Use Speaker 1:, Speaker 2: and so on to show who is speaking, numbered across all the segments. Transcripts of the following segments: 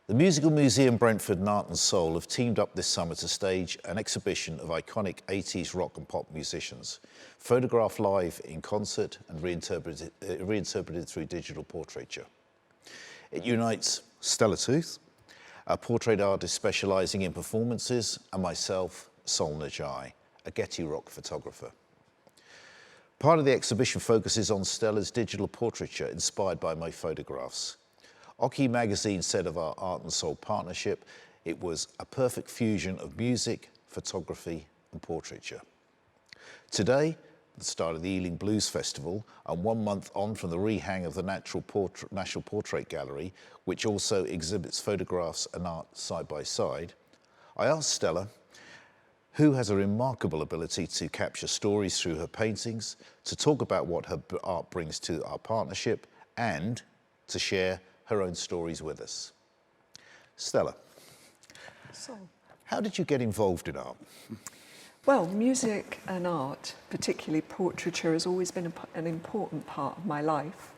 Speaker 1: The Musical Museum Brentford and Art and Soul have teamed up this summer to stage an exhibition of iconic 80s rock and pop musicians, photographed live in concert and reinterpreted through digital portraiture. It unites Stella Tooth, a portrait artist specialising in performances, and myself, Sol Najai, a Getty rock photographer. Part of the exhibition focuses on Stella's digital portraiture inspired by my photographs. Oki magazine said of our Art and Soul partnership, it was a perfect fusion of music, photography and portraiture. Today, the start of the Ealing Blues Festival, and 1 month on from the rehang of the National Portrait Gallery, which also exhibits photographs and art side by side, I asked Stella, who has a remarkable ability to capture stories through her paintings, to talk about what her art brings to our partnership, and to share her own stories with us. Stella, how did you get involved in art?
Speaker 2: Well, music and art, particularly portraiture, has always been an important part of my life.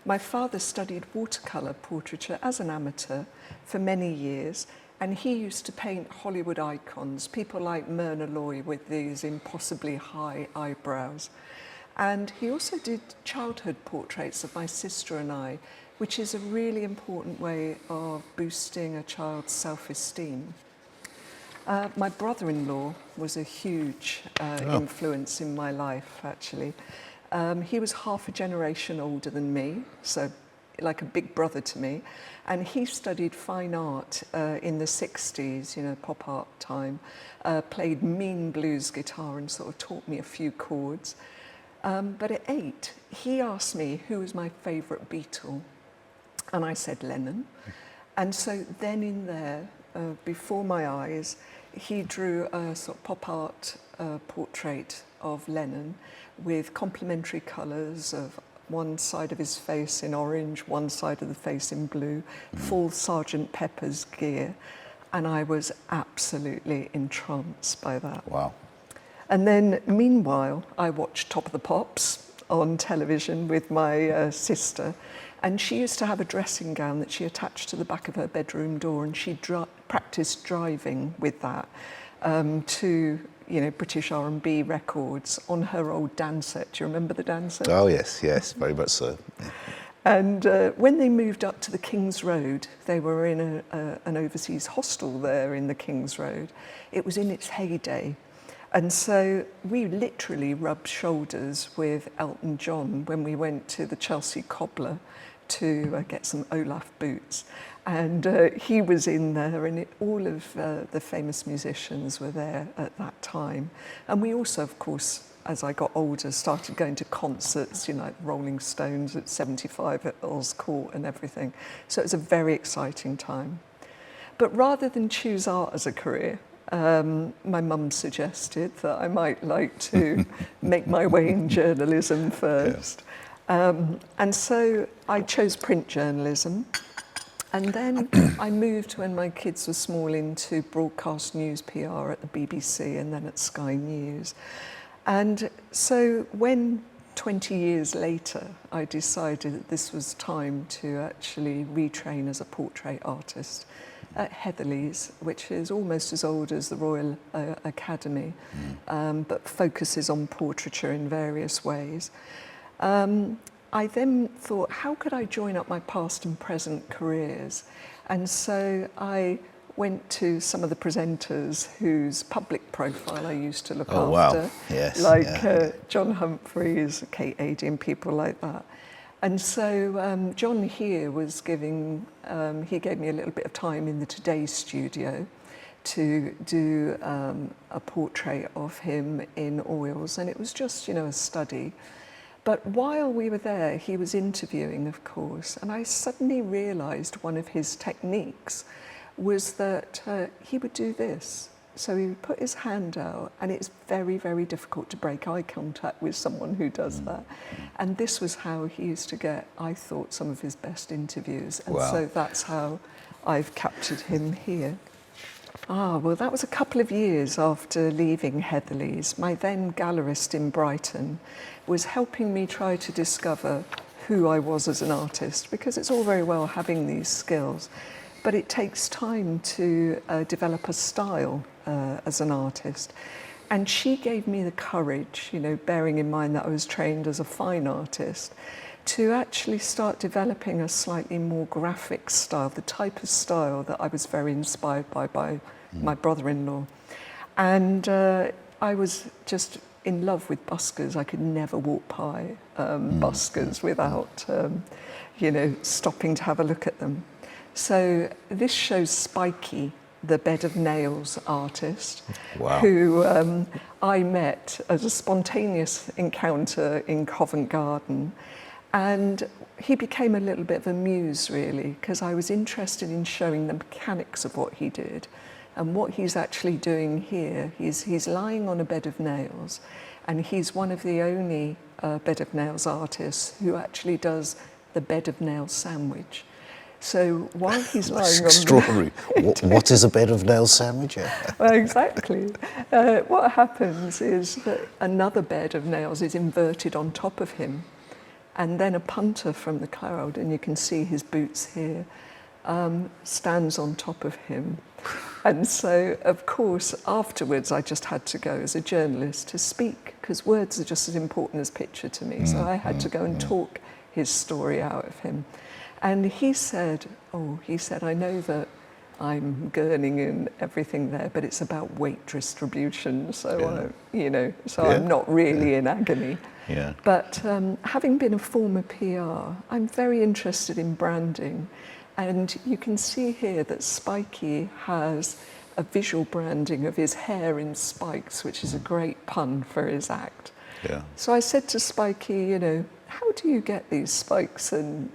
Speaker 2: My father studied watercolour portraiture as an amateur for many years, and he used to paint Hollywood icons, people like Myrna Loy with these impossibly high eyebrows. And he also did childhood portraits of my sister and I, which is a really important way of boosting a child's self-esteem. My brother-in-law was a huge influence in my life, actually. He was half a generation older than me, so like a big brother to me, and he studied fine art in the 60s, you know, pop art time, played mean blues guitar and sort of taught me a few chords. But at 8, he asked me who was my favourite Beatle, and I said Lennon. And so then in there, before my eyes, he drew a sort of pop art portrait of Lennon with complementary colours of one side of his face in orange, one side of the face in blue, full Sergeant Pepper's gear. And I was absolutely entranced by that.
Speaker 1: Wow.
Speaker 2: And then meanwhile, I watched Top of the Pops on television with my sister. And she used to have a dressing gown that she attached to the back of her bedroom door, and she practiced driving with that to, you know, British R&B records on her old Dansette. Do you remember the Dansette?
Speaker 1: Oh yes, yes, very much so. Yeah.
Speaker 2: And when they moved up to the King's Road, they were in an overseas hostel there in the King's Road. It was in its heyday. And so we literally rubbed shoulders with Elton John when we went to the Chelsea Cobbler to get some Olaf boots. And he was in there, and all of the famous musicians were there at that time. And we also, of course, as I got older, started going to concerts, you know, like Rolling Stones at 75 at Earl's Court and everything. So it was a very exciting time. But rather than choose art as a career, my mum suggested that I might like to make my way in journalism first. And so I chose print journalism. And then I moved, when my kids were small, into broadcast news PR at the BBC and then at Sky News. And so when 20 years later, I decided that this was time to actually retrain as a portrait artist at Heatherley's, which is almost as old as the Royal Academy, but focuses on portraiture in various ways. I then thought, how could I join up my past and present careers? And so I went to some of the presenters whose public profile I used to look after.
Speaker 1: Wow. Yes,
Speaker 2: like John Humphreys, Kate Adie, and people like that. And so John here was giving, he gave me a little bit of time in the Today studio to do a portrait of him in oils, and it was just, you know, a study. But while we were there, he was interviewing, of course, and I suddenly realised one of his techniques was that he would do this. So he would put his hand out, and it's very, very difficult to break eye contact with someone who does that. And this was how he used to get, I thought, some of his best interviews. And so that's how I've captured him here. Well, that was a couple of years after leaving Heatherley's. My then gallerist in Brighton was helping me try to discover who I was as an artist, because it's all very well having these skills, but it takes time to develop a style as an artist. And she gave me the courage, you know, bearing in mind that I was trained as a fine artist, to actually start developing a slightly more graphic style, the type of style that I was very inspired by my brother-in-law. And I was just in love with buskers. I could never walk by buskers without, you know, stopping to have a look at them. So this shows Spiky, the Bed of Nails artist, who I met as a spontaneous encounter in Covent Garden. And he became a little bit of a muse, really, because I was interested in showing the mechanics of what he did. And what he's actually doing here, he's lying on a bed of nails, and he's one of the only bed of nails artists who actually does the bed of nails sandwich. So while he's lying on
Speaker 1: extraordinary. What is a bed of nails sandwich?
Speaker 2: Well, exactly. What happens is that another bed of nails is inverted on top of him, and then a punter from the crowd, and you can see his boots here, stands on top of him. And so, of course, afterwards, I just had to go as a journalist to speak, because words are just as important as picture to me. So I had to go and talk his story out of him. And he said, I know that I'm gurning and everything there, but it's about weight distribution. So, I'm not really in agony.
Speaker 1: Yeah.
Speaker 2: But having been a former PR, I'm very interested in branding. And you can see here that Spiky has a visual branding of his hair in spikes, which is a great pun for his act.
Speaker 1: Yeah.
Speaker 2: So I said to Spiky, you know, how do you get these spikes? And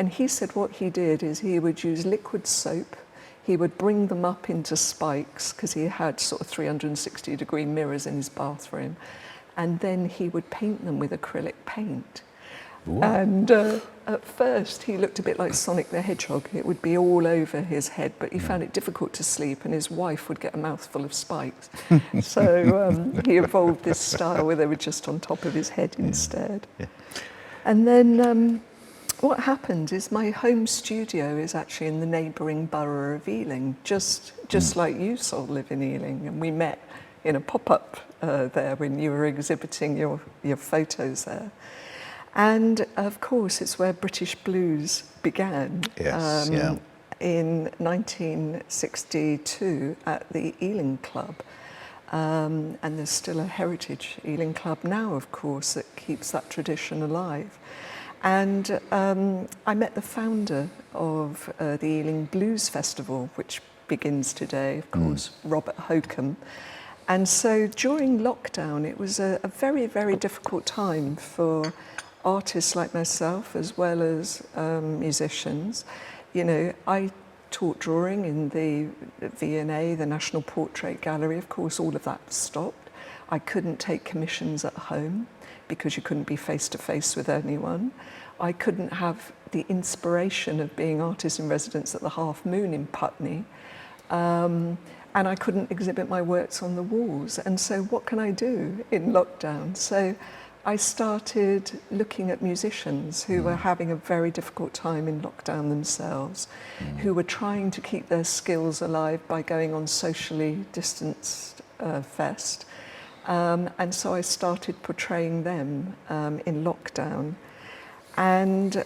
Speaker 2: he said what he did is he would use liquid soap. He would bring them up into spikes because he had sort of 360-degree mirrors in his bathroom. And then he would paint them with acrylic paint. Ooh. And at first he looked a bit like Sonic the Hedgehog. It would be all over his head, but he found it difficult to sleep, and his wife would get a mouthful of spikes. So he evolved this style where they were just on top of his head instead. Yeah. And then what happened is my home studio is actually in the neighbouring borough of Ealing, just like you sort of live in Ealing, and we met in a pop-up there when you were exhibiting your photos there. And of course, it's where British blues began.
Speaker 1: Yes,
Speaker 2: in 1962 at the Ealing Club. And there's still a heritage Ealing Club now, of course, that keeps that tradition alive. And I met the founder of the Ealing Blues Festival, which begins today, of course, Robert Hokum. And so during lockdown, it was a very, very difficult time for artists like myself, as well as musicians. You know, I taught drawing in the V&A, the National Portrait Gallery. Of course, all of that stopped. I couldn't take commissions at home because you couldn't be face-to-face with anyone. I couldn't have the inspiration of being artist in residence at the Half Moon in Putney. And I couldn't exhibit my works on the walls. And so what can I do in lockdown? So I started looking at musicians who were having a very difficult time in lockdown themselves, who were trying to keep their skills alive by going on socially distanced fest. And so I started portraying them in lockdown. And,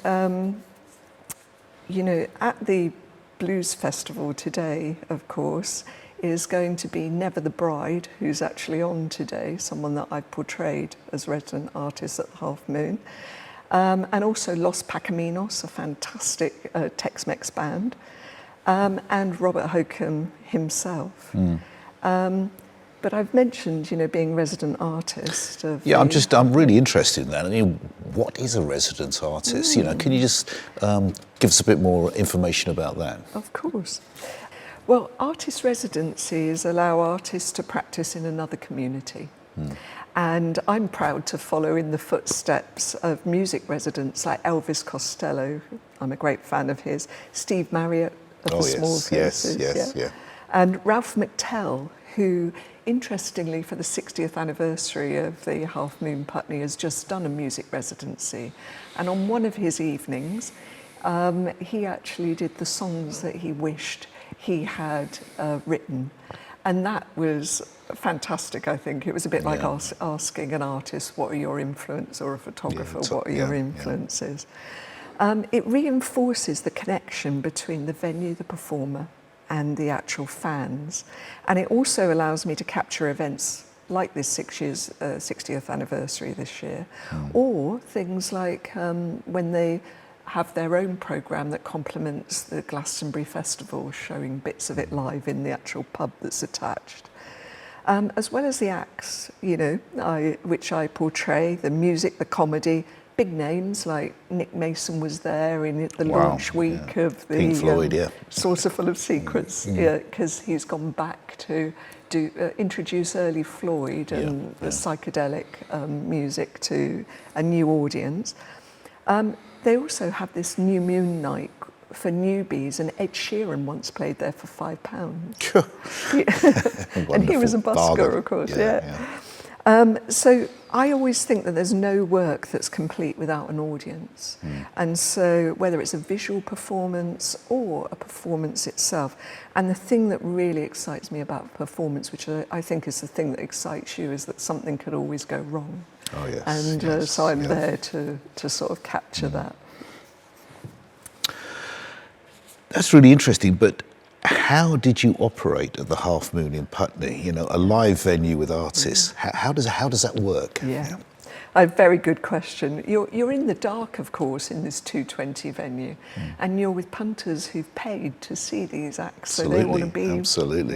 Speaker 2: you know, at the Blues Festival today, of course, is going to be Never the Bride, who's actually on today, someone that I've portrayed as resident artist at the Half Moon. And also Los Pacaminos, a fantastic Tex-Mex band, and Robert Hokum himself. But I've mentioned, you know, being resident artist.
Speaker 1: I'm really interested in that. I mean, what is a resident artist? You know, can you just give us a bit more information about that?
Speaker 2: Of course. Well, artist residencies allow artists to practice in another community. And I'm proud to follow in the footsteps of music residents like Elvis Costello, I'm a great fan of his, Steve Marriott of the Small Faces, and Ralph McTell, who, interestingly, for the 60th anniversary of the Half Moon Putney, has just done a music residency. And on one of his evenings, he actually did the songs that he wished he had written. And that was fantastic, I think. It was a bit like asking an artist, what are your influences, or a photographer, what are your influences? It reinforces the connection between the venue, the performer, and the actual fans. And it also allows me to capture events like this 60th anniversary this year, or things like when they have their own programme that complements the Glastonbury Festival, showing bits of it live in the actual pub that's attached. As well as the acts, you know, which I portray, the music, the comedy, big names like Nick Mason was there in the launch week of the
Speaker 1: Pink Floyd,
Speaker 2: Saucer Full of Secrets, because he's gone back to introduce early Floyd and the psychedelic music to a new audience. They also have this New Moon night for newbies, and Ed Sheeran once played there for £5. And he was a busker, of course. So I always think that there's no work that's complete without an audience. And so whether it's a visual performance or a performance itself, and the thing that really excites me about performance, which I think is the thing that excites you, is that something could always go wrong.
Speaker 1: Oh, yes.
Speaker 2: And so I'm there to sort of capture that.
Speaker 1: That's really interesting, but how did you operate at the Half Moon in Putney? You know, a live venue with artists. How does that work?
Speaker 2: Yeah. A very good question. You're in the dark, of course, in this 220 venue, and you're with punters who've paid to see these acts, so they want to be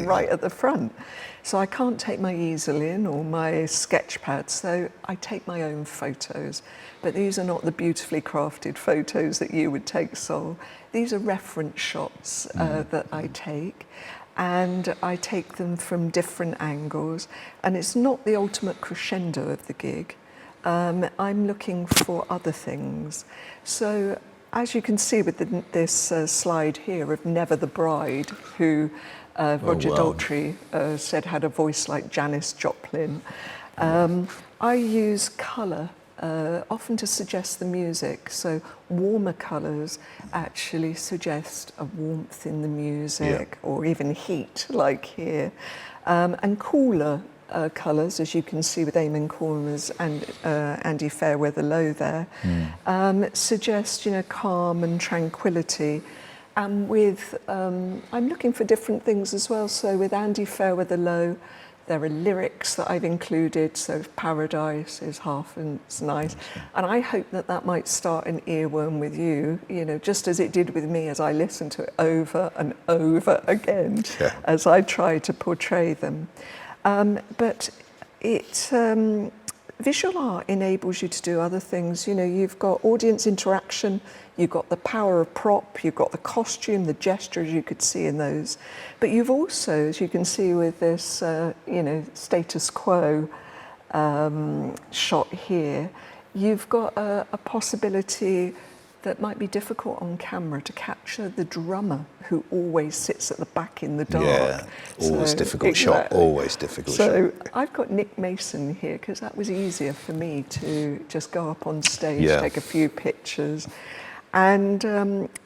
Speaker 2: right at the front. So I can't take my easel in or my sketch pad, so I take my own photos. But these are not the beautifully crafted photos that you would take, Sol. These are reference shots that I take, and I take them from different angles, and it's not the ultimate crescendo of the gig. I'm looking for other things. So as you can see with this slide here of Never the Bride, who Roger Daltrey said had a voice like Janis Joplin, I use colour often to suggest the music. So warmer colours actually suggest a warmth in the music, or even heat, like here. And cooler colours, as you can see with Eamon Corner's and Andy Fairweather Low there, suggest, you know, calm and tranquility. And with, I'm looking for different things as well. So with Andy Fairweather Low, there are lyrics that I've included. So Paradise is half and it's nice. And I hope that that might start an earworm with you, you know, just as it did with me as I listened to it over and over again as I try to portray them. But visual art enables you to do other things. You know, you've got audience interaction, you've got the power of prop, you've got the costume, the gestures you could see in those. But you've also, as you can see with this, you know, status quo shot here, you've got a possibility that might be difficult on camera to capture the drummer who always sits at the back in the dark.
Speaker 1: Yeah, always difficult shot, always difficult shot.
Speaker 2: So I've got Nick Mason here because that was easier for me to just go up on stage, take a few pictures. And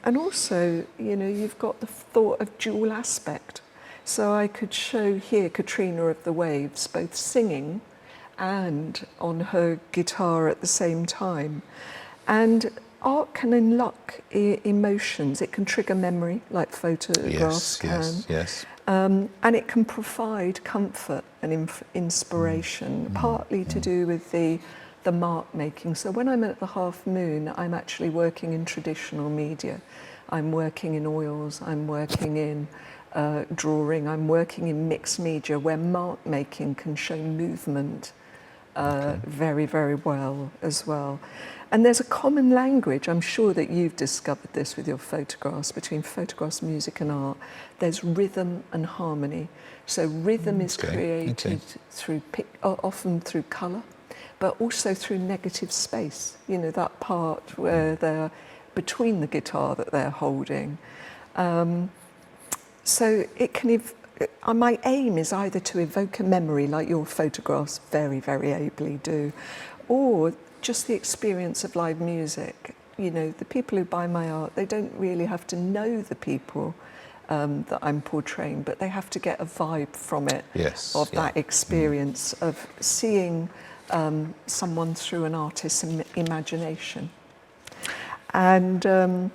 Speaker 2: also, you know, you've got the thought of dual aspect. So I could show here Katrina of the Waves, both singing and on her guitar at the same time. And art can unlock emotions. It can trigger memory, like photographs can. And it can provide comfort and inspiration, partly to do with the mark making. So when I'm at the Half Moon, I'm actually working in traditional media. I'm working in oils, I'm working in drawing, I'm working in mixed media where mark making can show movement very, very well as well. And there's a common language, I'm sure that you've discovered this with your photographs, between photographs, music and art. There's rhythm and harmony. So rhythm is created through, often through colour, but also through negative space. You know, that part where they're between the guitar that they're holding. So it can, my aim is either to evoke a memory like your photographs very, very ably do, or just the experience of live music you know, the people who buy my art, they don't really have to know the people that I'm portraying, but they have to get a vibe from it, of that experience of seeing someone through an artist's imagination. And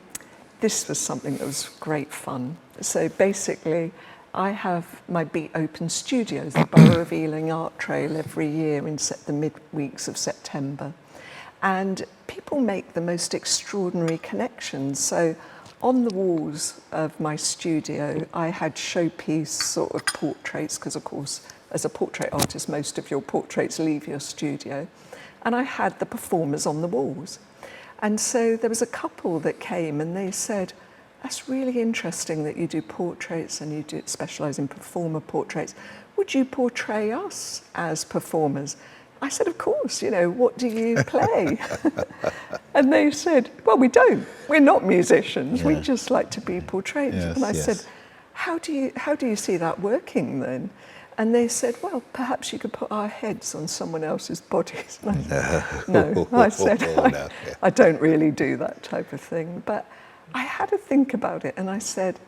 Speaker 2: this was something that was great fun. So basically, I have my Beat Open Studios, the Borough of Ealing Art Trail, every year in the mid-weeks of September. And people make the most extraordinary connections. So on the walls of my studio, I had showpiece sort of portraits, because of course, as a portrait artist, most of your portraits leave your studio. And I had the performers on the walls. And so there was a couple that came and they said, that's really interesting that you do portraits and you do specialise in performer portraits. Would you portray us as performers? I said, of course, you know, what do you play? And they said, well, we don't. We're not musicians. We just like to be portrayed. And I said, how do you see that working then? And they said, well, perhaps you could put our heads on someone else's bodies. And I said, no. I said, I don't really do that type of thing. But I had to think about it and I said,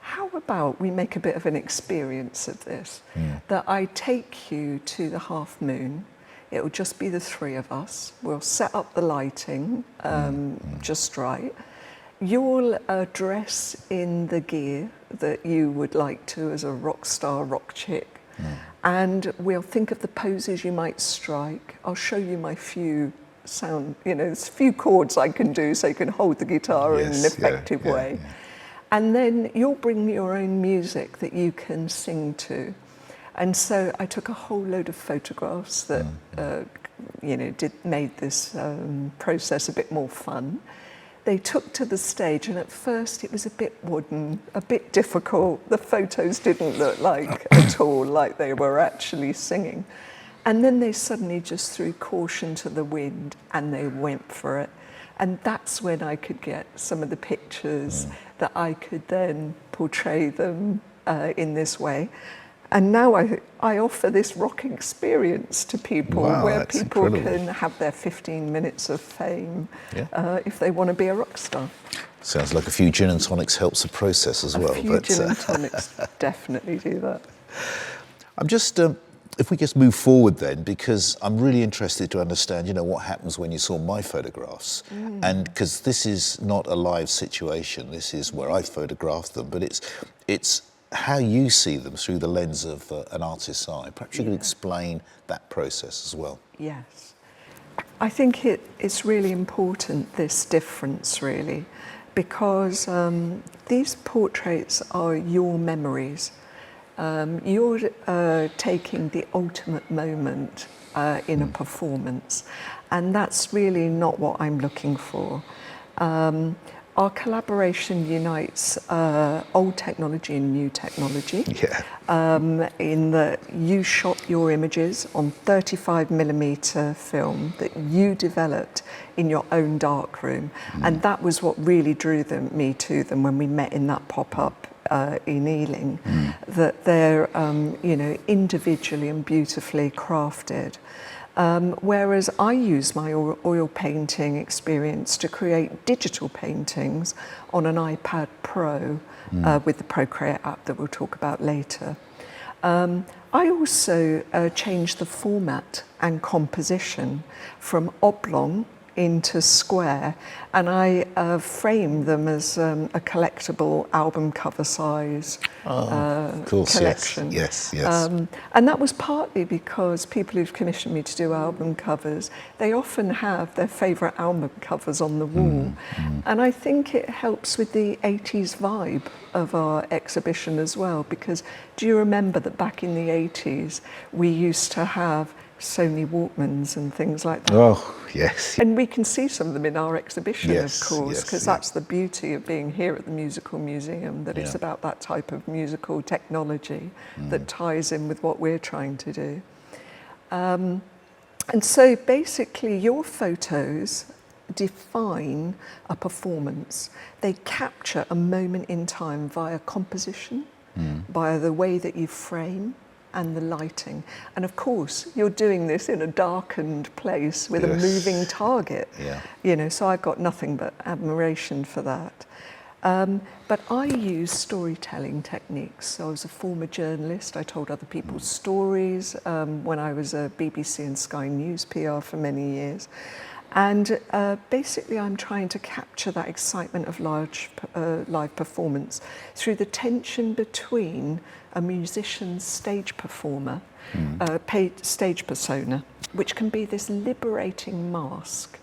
Speaker 2: how about we make a bit of an experience of this? That I take you to the Half Moon. It will just be the three of us. We'll set up the lighting just right. You'll dress in the gear that you would like to as a rock star, rock chick. And we'll think of the poses you might strike. I'll show you my few sound, you know, there's a few chords I can do so you can hold the guitar in an effective way. And then you'll bring your own music that you can sing to. And so I took a whole load of photographs that, you know, made this process a bit more fun. They took to the stage, and at first it was a bit wooden, a bit difficult. The photos didn't look like at all like they were actually singing. And then they suddenly just threw caution to the wind and they went for it. And that's when I could get some of the pictures that I could then portray them in this way. And now I offer this rock experience to people where people can have their 15 minutes of fame if they want to be a rock star.
Speaker 1: Sounds like a few gin and tonics helps the process as well.
Speaker 2: A few gin and tonics definitely do that.
Speaker 1: I'm just, if we just move forward then, because I'm really interested to understand, you know, what happens when you saw my photographs. And because this is not a live situation, this is where I photographed them, but it's how you see them through the lens of an artist's eye. Perhaps you could explain that process as well.
Speaker 2: Yes. I think it's really important, this difference really, because these portraits are your memories. You're taking the ultimate moment in a performance, and that's really not what I'm looking for. Our collaboration unites old technology and new technology. In that you shot your images on 35mm film that you developed in your own darkroom, and that was what really drew me to them when we met in that pop-up in Ealing. That they're you know, individually and beautifully crafted. Whereas I use my oil painting experience to create digital paintings on an iPad Pro with the Procreate app that we'll talk about later. I also changed the format and composition from oblong into square, and I framed them as a collectible album cover size collection.
Speaker 1: Yes.
Speaker 2: And that was partly because people who've commissioned me to do album covers, they often have their favourite album covers on the wall. And I think it helps with the 80s vibe of our exhibition as well, because do you remember that back in the 80s we used to have Sony Walkmans and things like that?
Speaker 1: Oh, yes.
Speaker 2: And we can see some of them in our exhibition, of course, because that's the beauty of being here at the Musical Museum, that it's about that type of musical technology that ties in with what we're trying to do. And so basically your photos define a performance. They capture a moment in time via composition, via the way that you frame, and the lighting. And of course, you're doing this in a darkened place with
Speaker 1: Yes.
Speaker 2: a moving target.
Speaker 1: Yeah.
Speaker 2: You know, so I've got nothing but admiration for that. But I use storytelling techniques. So I was a former journalist. I told other people's stories when I was a BBC and Sky News PR for many years. And basically I'm trying to capture that excitement of live performance through the tension between a musician's stage performer, stage persona, which can be this liberating mask,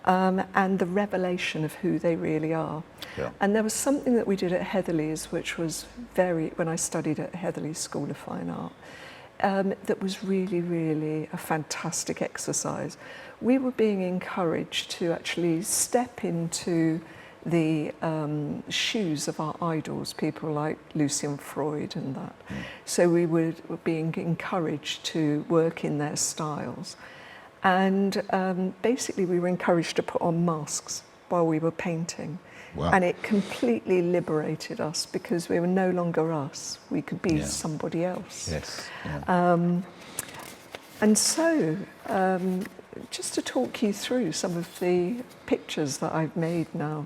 Speaker 2: and the revelation of who they really are.
Speaker 1: Yeah.
Speaker 2: And there was something that we did at Heatherley's, which was when I studied at Heatherley School of Fine Art, that was really, really a fantastic exercise. We were being encouraged to actually step into the shoes of our idols, people like Lucian Freud and that. So we were being encouraged to work in their styles. And basically we were encouraged to put on masks while we were painting.
Speaker 1: Wow.
Speaker 2: And it completely liberated us because we were no longer us. We could be somebody else.
Speaker 1: Yes. Yeah.
Speaker 2: And so, just to talk you through some of the pictures that I've made now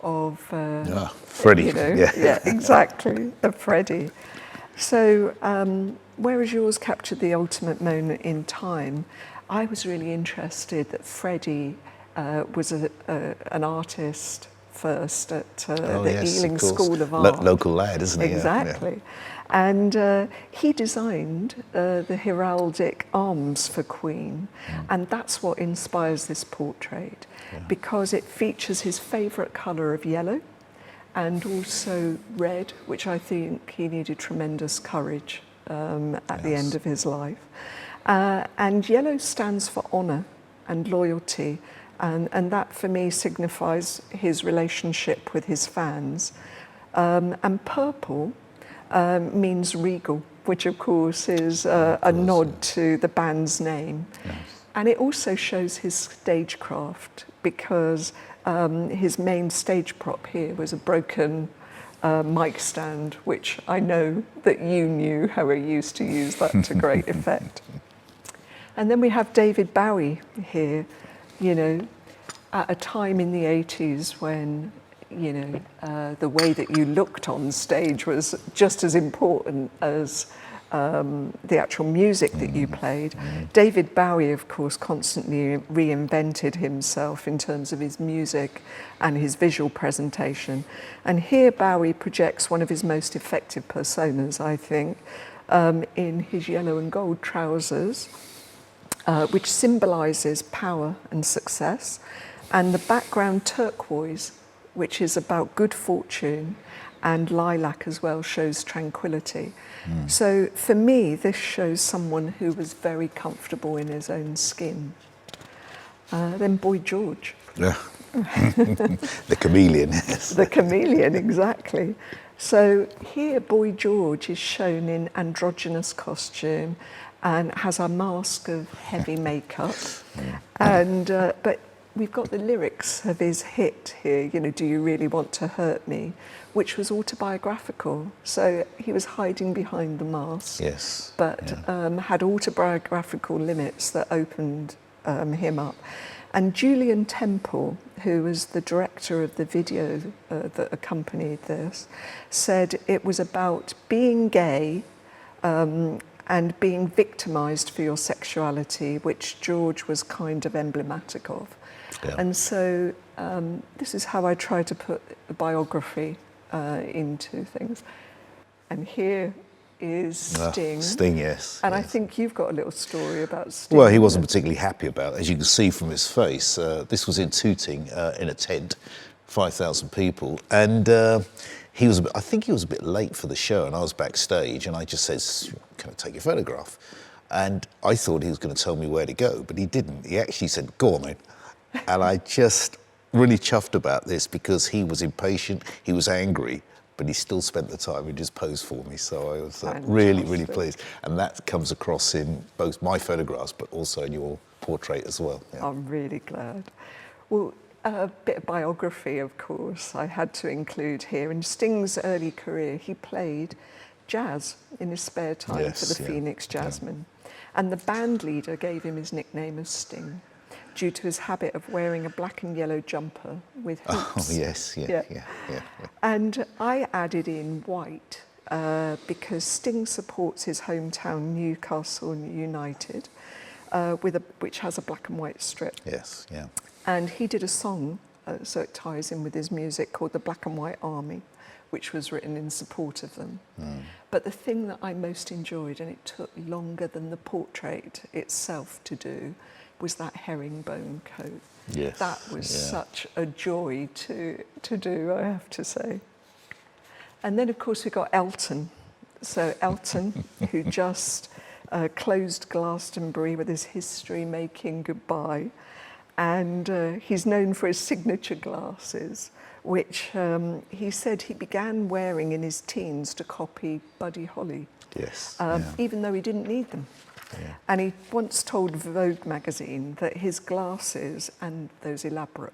Speaker 2: of
Speaker 1: Freddie.
Speaker 2: you know,
Speaker 1: Yeah.
Speaker 2: exactly, of Freddie. So, whereas yours captured the ultimate moment in time, I was really interested that Freddie was an artist first at the Ealing School of Art.
Speaker 1: Local lad, isn't he?
Speaker 2: Exactly. Yeah. And he designed the heraldic arms for Queen, and that's what inspires this portrait, because it features his favourite colour of yellow and also red, which I think he needed tremendous courage at the end of his life. And yellow stands for honour and loyalty, and that for me signifies his relationship with his fans. And purple means regal, which of course is a nod to the band's name. Yes. And it also shows his stagecraft, because his main stage prop here was a broken mic stand, which I know that you knew how he used to use that to great effect. And then we have David Bowie here, you know, at a time in the 80s when, you know, the way that you looked on stage was just as important as the actual music that you played. David Bowie, of course, constantly reinvented himself in terms of his music and his visual presentation. And here Bowie projects one of his most effective personas, I think, in his yellow and gold trousers, which symbolises power and success, and the background turquoise, which is about good fortune, and lilac as well shows tranquility. So for me, this shows someone who was very comfortable in his own skin. Then Boy George.
Speaker 1: Yeah. The chameleon, yes.
Speaker 2: The chameleon, exactly. So here Boy George is shown in androgynous costume and has a mask of heavy makeup. And but we've got the lyrics of his hit here, you know, Do You Really Want to Hurt Me, which was autobiographical. So he was hiding behind the mask, but had autobiographical limits that opened him up. And Julian Temple, who was the director of the video that accompanied this, said it was about being gay and being victimised for your sexuality, which George was kind of emblematic of. Yeah. And so this is how I try to put the biography into things. And here is Sting.
Speaker 1: Sting, yes.
Speaker 2: And
Speaker 1: yes.
Speaker 2: I think you've got a little story about Sting.
Speaker 1: Well, he wasn't particularly happy about it, as you can see from his face. This was in Tooting, in a tent, 5,000 people. And he was, I think he was a bit late for the show, and I was backstage, and I just said, can I take your photograph? And I thought he was going to tell me where to go, but he didn't. He actually said, go on then. And I just really chuffed about this because he was impatient, he was angry, but he still spent the time and just posed for me. So I was really, really pleased. And that comes across in both my photographs, but also in your portrait as well. Yeah.
Speaker 2: I'm really glad. Well, a bit of biography, of course, I had to include here. In Sting's early career, he played jazz in his spare time
Speaker 1: Yes,
Speaker 2: for the
Speaker 1: yeah,
Speaker 2: Phoenix Jazzmen. And the band leader gave him his nickname of Sting due to his habit of wearing a black and yellow jumper with hoops.
Speaker 1: Oh, yes, yeah.
Speaker 2: And I added in white because Sting supports his hometown Newcastle United, which has a black and white strip.
Speaker 1: Yes, yeah.
Speaker 2: And he did a song, so it ties in with his music, called The Black and White Army, which was written in support of them. But the thing that I most enjoyed, and it took longer than the portrait itself to do, was that herringbone coat.
Speaker 1: Yes.
Speaker 2: That was such a joy to do, I have to say. And then, of course, we got Elton. So Elton, who just closed Glastonbury with his history-making goodbye. And he's known for his signature glasses, which he said he began wearing in his teens to copy Buddy Holly.
Speaker 1: Yes.
Speaker 2: Even though he didn't need them.
Speaker 1: Yeah.
Speaker 2: And he once told Vogue magazine that his glasses and those elaborate,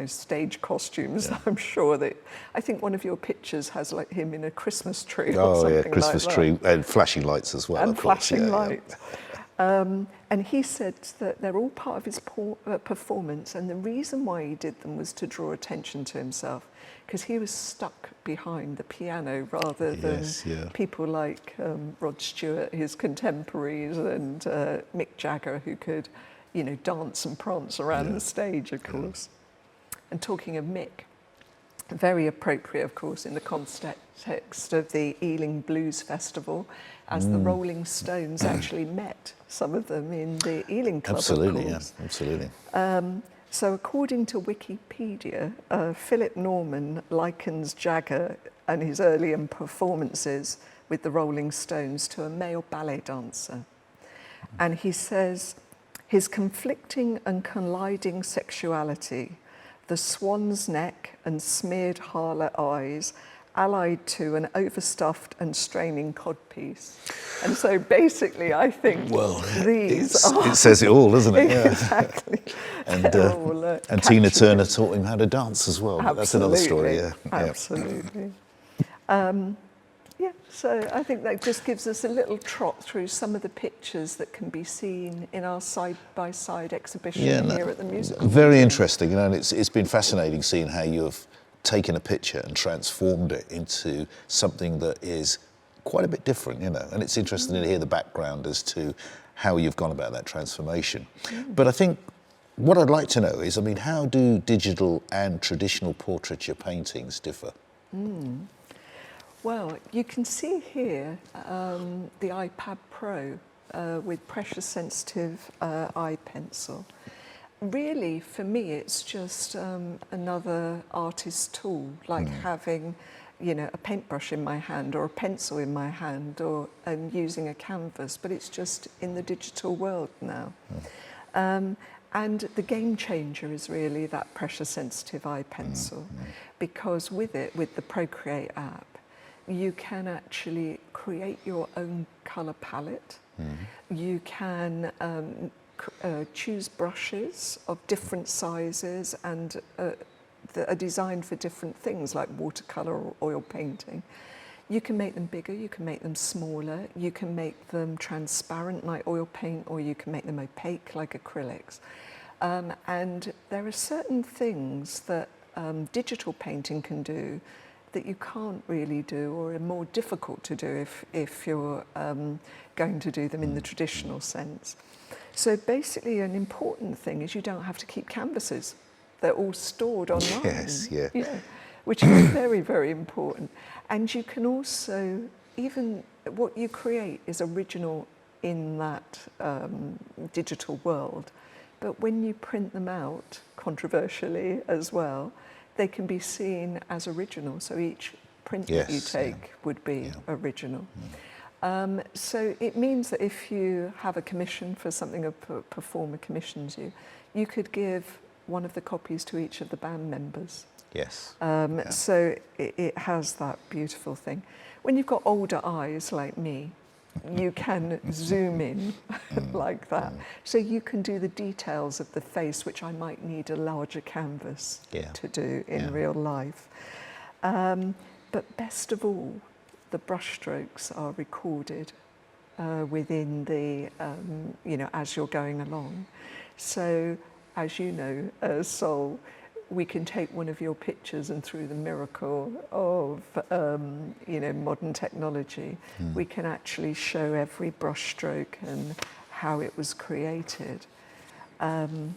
Speaker 2: stage costumes, I'm sure that, I think one of your pictures has like him in a Christmas tree or something like that.
Speaker 1: Christmas tree, and flashing lights as well,
Speaker 2: and
Speaker 1: of course.
Speaker 2: flashing lights. And he said that they're all part of his performance, and the reason why he did them was to draw attention to himself, because he was stuck behind the piano rather than people like Rod Stewart, his contemporaries, and Mick Jagger, who could, dance and prance around the stage, of course. And talking of Mick, very appropriate, of course, in the context of the Ealing Blues Festival, as the Rolling Stones actually met some of them in the Ealing Club,
Speaker 1: Absolutely,
Speaker 2: of course.
Speaker 1: yeah, absolutely.
Speaker 2: So according to Wikipedia, Philip Norman likens Jagger and his earlier performances with the Rolling Stones to a male ballet dancer. And he says, his conflicting and colliding sexuality, the swan's neck and smeared harlot eyes, allied to an overstuffed and straining codpiece. And so basically, I think these are...
Speaker 1: It says it all, doesn't it? Yeah.
Speaker 2: Exactly.
Speaker 1: And Tina Turner taught him how to dance as well. But that's another story, yeah.
Speaker 2: Absolutely. So I think that just gives us a little trot through some of the pictures that can be seen in our side-by-side exhibition here at the Musical
Speaker 1: Very
Speaker 2: Museum.
Speaker 1: interesting, and it's been fascinating seeing how you've taken a picture and transformed it into something that is quite a bit different, and it's interesting to hear the background as to how you've gone about that transformation. But I think what I'd like to know is, how do digital and traditional portraiture paintings differ?
Speaker 2: Well, you can see here the iPad Pro with pressure-sensitive eye pencil. Really, for me, it's just another artist's tool, like having, a paintbrush in my hand or a pencil in my hand or using a canvas, but it's just in the digital world now. And the game changer is really that pressure-sensitive eye pencil, because with the Procreate app, you can actually create your own colour palette. You can choose brushes of different sizes and that are designed for different things like watercolour or oil painting. You can make them bigger, you can make them smaller, you can make them transparent like oil paint, or you can make them opaque like acrylics. And there are certain things that digital painting can do that you can't really do, or are more difficult to do if you're going to do them in the traditional sense. So basically an important thing is you don't have to keep canvases. They're all stored online.
Speaker 1: Yes, yeah.
Speaker 2: Which is very, very important. And you can also, even what you create is original in that digital world. But when you print them out, controversially as well, they can be seen as original. So each print that you take would be original. So it means that if you have a commission for something, a performer commissions you, you could give one of the copies to each of the band members.
Speaker 1: Yes.
Speaker 2: So it has that beautiful thing. When you've got older eyes like me, you can zoom in like that. So you can do the details of the face, which I might need a larger canvas to do in real life. But best of all, the brushstrokes are recorded within the, as you're going along. So, as you know, Sol, we can take one of your pictures and through the miracle of, modern technology, we can actually show every brushstroke and how it was created. And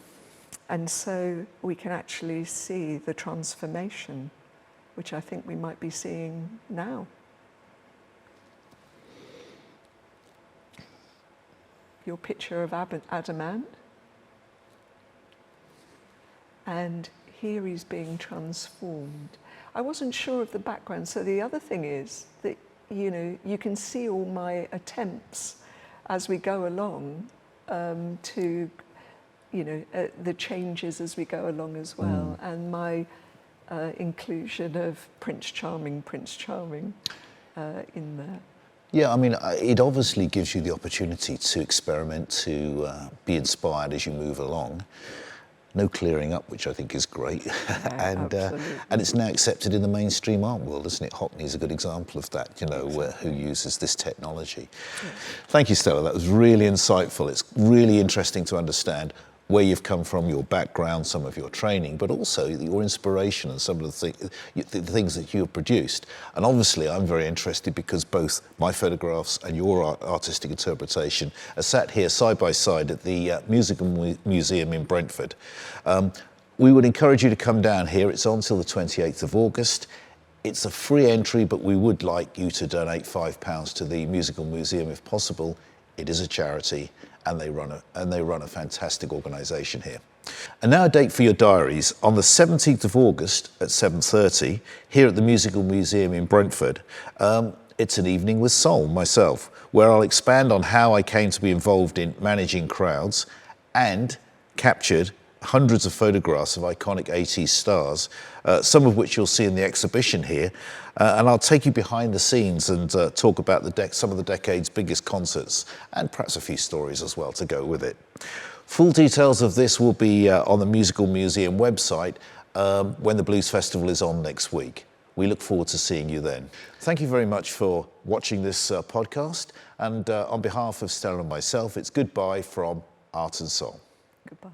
Speaker 2: so we can actually see the transformation, which I think we might be seeing now. Your picture of Adamant. And here he's being transformed. I wasn't sure of the background, so the other thing is that, you can see all my attempts as we go along to, the changes as we go along as well, and my inclusion of Prince Charming in there.
Speaker 1: Yeah, I mean, it obviously gives you the opportunity to experiment, to be inspired as you move along. No clearing up, which I think is great.
Speaker 2: Yeah,
Speaker 1: and it's now accepted in the mainstream art world, isn't it? Hockney is a good example of that, who uses this technology. Yeah. Thank you, Stella. That was really insightful. It's really interesting to understand where you've come from, your background, some of your training, but also your inspiration and some of the things that you have produced. And obviously I'm very interested because both my photographs and your artistic interpretation are sat here side by side at the Musical Museum in Brentford. We would encourage you to come down here. It's on till the 28th of August. It's a free entry, but we would like you to donate £5 to the Musical Museum if possible. It is a charity, and they run a fantastic organisation here. And now a date for your diaries. On the 17th of August at 7:30, here at the Musical Museum in Brentford, it's an evening with Sol, myself, where I'll expand on how I came to be involved in managing crowds and captured hundreds of photographs of iconic 80s stars, some of which you'll see in the exhibition here. And I'll take you behind the scenes and talk about some of the decade's biggest concerts and perhaps a few stories as well to go with it. Full details of this will be on the Musical Museum website when the Blues Festival is on next week. We look forward to seeing you then. Thank you very much for watching this podcast. And on behalf of Stella and myself, it's goodbye from Art and Soul.
Speaker 2: Goodbye.